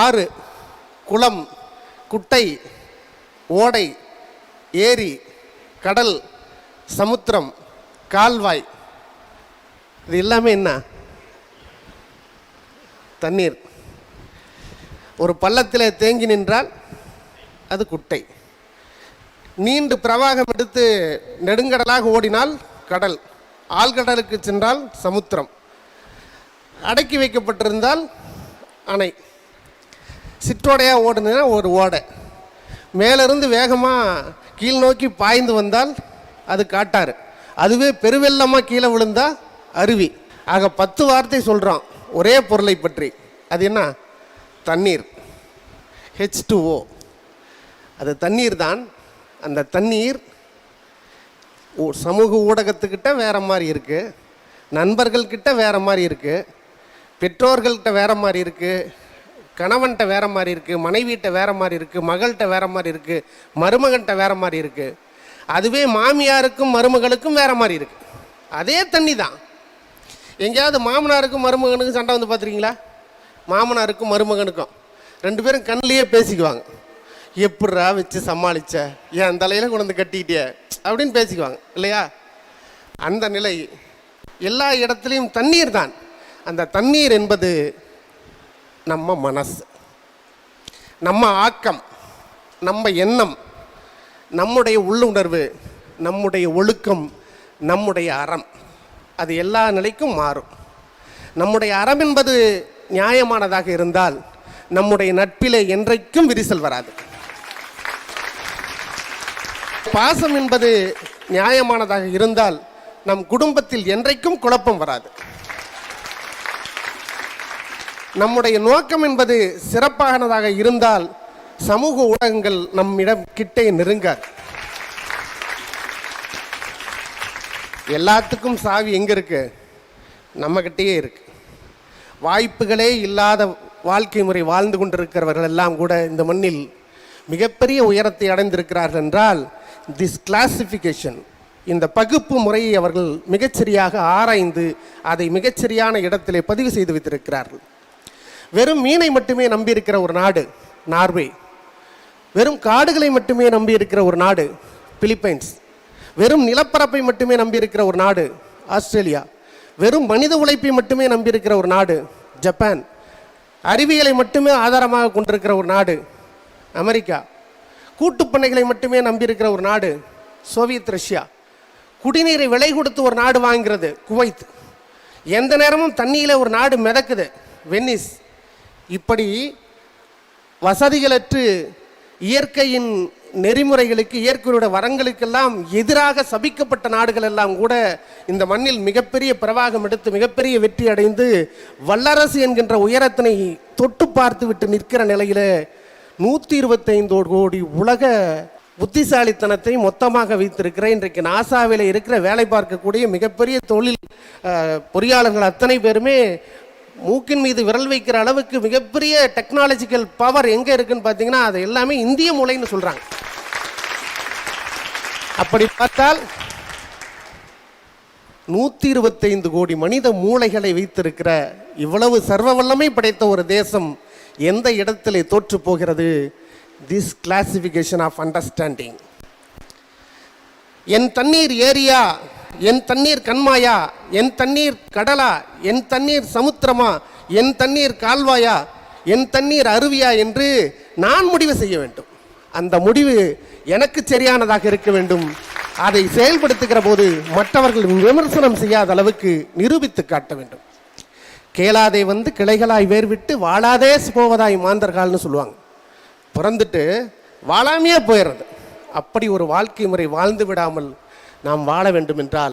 ஆறு, குளம், குட்டை, ஓடை, ஏரி, கடல், சமுத்திரம், கால்வாய், இது எல்லாமே என்ன? தண்ணீர். ஒரு பள்ளத்தில் தேங்கி நின்றால் அது குட்டை, நீண்டு பிரவாகம் எடுத்து நெடுங்கடலாக ஓடினால் கடல், ஆழ்கடலுக்கு சென்றால் சமுத்திரம், அடக்கி வைக்கப்பட்டிருந்தால் அணை, சிற்றோடையாக ஓடுனா ஒரு ஓடை, மேலிருந்து வேகமாக கீழ் நோக்கி பாய்ந்து வந்தால் அது காட்டாறு, அதுவே பெருவெள்ளமாக கீழே விழுந்தா அருவி. ஆக 10 வார்த்தை சொல்கிறோம் ஒரே பொருளை பற்றி. அது என்ன? தண்ணீர், H2O. அது தண்ணீர் தான். அந்த தண்ணீர் சமூக ஊடகத்துக்கிட்ட வேறு மாதிரி இருக்குது, நண்பர்கள்கிட்ட வேறு மாதிரி இருக்குது, பெற்றோர்கள்கிட்ட வேறு மாதிரி இருக்குது, கணவன்கிட்ட வேறு மாதிரி இருக்குது, மனைவியிட்ட வேறு மாதிரி இருக்குது, மகள்கிட்ட வேறு மாதிரி இருக்குது, மருமகன்கிட்ட வேறு மாதிரி இருக்குது. அதுவே மாமியாருக்கும் மருமகளுக்கும் வேறு மாதிரி இருக்குது. அதே தண்ணி தான். எங்கேயாவது மாமனாருக்கும் மருமகனுக்கும் சண்டை வந்து பார்த்துருக்கீங்களா? மாமனாருக்கும் மருமகனுக்கும் 2 பேரும் கண்ணிலேயே பேசிக்குவாங்க. எப்பட்றா வச்சு சமாளித்த, என் தலையில் கொண்டு வந்து கட்டிக்கிட்டே அப்படின்னு பேசிக்குவாங்க இல்லையா? அந்த நிலை எல்லா இடத்துலையும் தண்ணீர் தான். அந்த தண்ணீர் என்பது நம்ம மனசு, நம்ம ஆக்கம், நம்ம எண்ணம், நம்முடைய உள்ளுணர்வு, நம்முடைய ஒழுக்கம், நம்முடைய அறம். அது எல்லா நிலைக்கும் மாறும். நம்முடைய அறம் என்பது நியாயமானதாக இருந்தால் நம்முடைய நட்பிலே என்றைக்கும் விரிசல் வராது. பாசம் என்பது நியாயமானதாக இருந்தால் நம் குடும்பத்தில் என்றைக்கும் குழப்பம் வராது. நம்முடைய நோக்கம் என்பது சிறப்பானதாக இருந்தால் சமூக ஊடகங்கள் நம்மிடம் கிட்டே நெருங்காது. எல்லாத்துக்கும் சாவி எங்கே இருக்கு? நம்மகிட்டயே இருக்கு. வாய்ப்புகளே இல்லாத வாழ்க்கை முறை வாழ்ந்து கொண்டிருக்கிறவர்கள் எல்லாம் கூட இந்த மண்ணில் மிகப்பெரிய உயரத்தை அடைந்திருக்கிறார்கள் என்றால் திஸ் கிளாசிஃபிகேஷன், இந்த பகுப்பு முறையை அவர்கள் மிகச்சரியாக ஆராய்ந்து அதை மிகச்சரியான இடத்திலே பதிவு செய்து வைத்திருக்கிறார்கள். வெறும் மீனை மட்டுமே நம்பியிருக்கிற ஒரு நாடு நார்வே, வெறும் காடுகளை மட்டுமே நம்பியிருக்கிற ஒரு நாடு பிலிப்பைன்ஸ், வெறும் நிலப்பரப்பை மட்டுமே நம்பியிருக்கிற ஒரு நாடு ஆஸ்திரேலியா, வெறும் மனித உழைப்பை மட்டுமே நம்பியிருக்கிற ஒரு நாடு ஜப்பான், அறிவியலை மட்டுமே ஆதாரமாக கொண்டிருக்கிற ஒரு நாடு அமெரிக்கா, கூட்டுப்பண்ணைகளை மட்டுமே நம்பியிருக்கிற ஒரு நாடு சோவியத் ரஷ்யா, குடிநீரை விலை கொடுத்து ஒரு நாடு வாங்கிறது குவைத், எந்த நேரமும் தண்ணியில் ஒரு நாடு மிதக்குது வெனிஸ். இப்படி வசதிகளற்று இயற்கையின் நெறிமுறைகளுக்கு, இயற்கையோட வரங்களுக்கெல்லாம் எதிராக சபிக்கப்பட்ட நாடுகள் எல்லாம் கூட இந்த மண்ணில் மிகப்பெரிய பிரவாகம் எடுத்து மிகப்பெரிய வெற்றி அடைந்து வல்லரசு என்கின்ற உயரத்தினை தொட்டு பார்த்து விட்டு நிற்கிற நிலையில் 125 கோடி உலக புத்திசாலித்தனத்தை மொத்தமாக வைத்திருக்கிற இன்றைக்கு நாசாவில் இருக்கிற வேலை பார்க்கக்கூடிய மிகப்பெரிய தொழில் பொறியாளர்கள் அத்தனை பேருமே மூக்கின் மீது விரல் வைக்கிற அளவுக்கு மிகப்பெரிய டெக்னாலஜிக்கல் பவர் எங்கே இருக்குன்னு பார்த்தீங்கன்னா அது எல்லாமே இந்திய மூளைன்னு சொல்கிறாங்க. அப்படி பார்த்தால் 125 கோடி மனித மூளைகளை வைத்திருக்கிற இவ்வளவு சர்வ வல்லமை படைத்த ஒரு தேசம் எந்த இடத்திலே தோற்று போகிறது? This classification of understanding. என் தண்ணீர் ஏரியா, என் தண்ணீர் கண்மாயா, என் தண்ணீர் கடலா, என் தண்ணீர் சமுத்திரமா, என் தண்ணீர் கால்வாயா, என் தண்ணீர் அருவியா என்று நான் முடிவு செய்ய வேண்டும். அந்த முடிவு எனக்கு சரியானதாக இருக்க வேண்டும். அதை செயல்படுத்துகிற போது மற்றவர்கள் விமர்சனம் செய்யாத அளவுக்கு நிரூபித்து காட்ட வேண்டும். கேளாதே வந்து கிளைகளாய் வேர்விட்டு வாழாதே போவதாய் மாந்தர்கள்னு சொல்லுவாங்க. பிறந்துட்டு வாழாமையே போயிடுறது. அப்படி ஒரு வாழ்க்கை முறை வாழ்ந்து விடாமல் நாம் வாழ வேண்டும் என்றால்